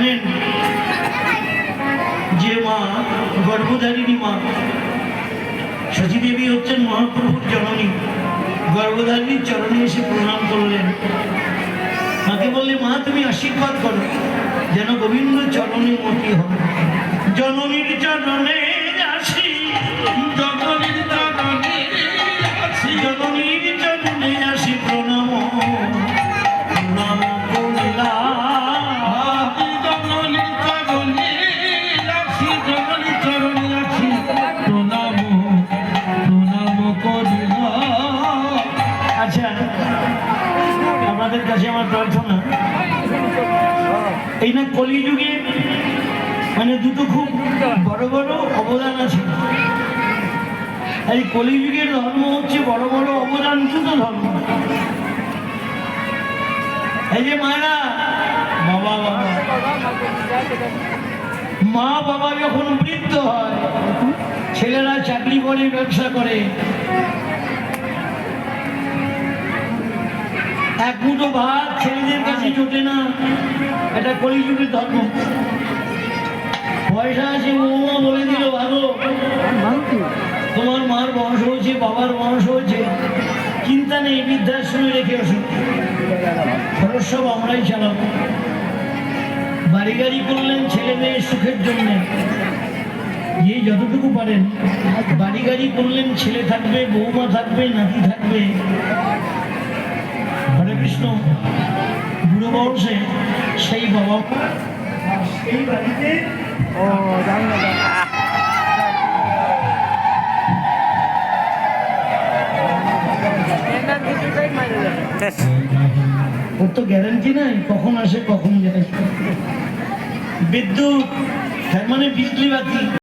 জানেন যে মা গর্ভধারিণী মা সতী দেবী হচ্ছেন মহাপ্রভুর জননী। গর্ভধারিণীর চরণে এসে প্রণাম করলেন। মাকে বললে, মা তুমি আশীর্বাদ করো যেন গোবিন্দ চরণে মতি হন। জননীর চরণে আসি, জননীর চরণে আসি, জননীর চরণে আসি প্রণাম প্রণাম করলাম। জননীর চরণে আসি, জননীর চরণে আসি প্রণাম প্রণাম করলাম। আচ্ছা, আপনাদের কাছে আমার প্রার্থনা, এই না কলিযুগে মানে দুটো খুব বড় বড় অবদান আছে। এই কলিযুগের ধর্ম হচ্ছে বড় বড় অবদান দুটো ধর্ম। এই যে মায়েরা, বাবা বাবা মা বাবা যখন বৃদ্ধ হয়, ছেলেরা চাকরি করে, ব্যবসা করে, এক মুঠো ভাত ছেলেদের কাছে জোটে না। এটা কলিযুগের ধর্ম। পয়সা আছে, বৌমা বলে দিল, ভালো তোমার মার বংশ হয়েছে, বাবার বংশ হয়েছে, চিন্তা নেই, বৃদ্ধাশ্রমে রেখে আসো, খরচ সব আমরাই চালাবো। বাড়ি গাড়ি করলেন ছেলে মেয়ের সুখের জন্য, এই যতটুকু পারেন বাড়ি গাড়ি করলেন, ছেলে থাকবে, বৌমা থাকবে, নাতি থাকবে। হরে কৃষ্ণ। বুড়ো বয়সে সেই বাবা সেই বাড়িতে ওর তো গ্যারান্টি নাই কখন আসে কখন যায়। বিদ্যুৎ মানে বিজলি বাতি।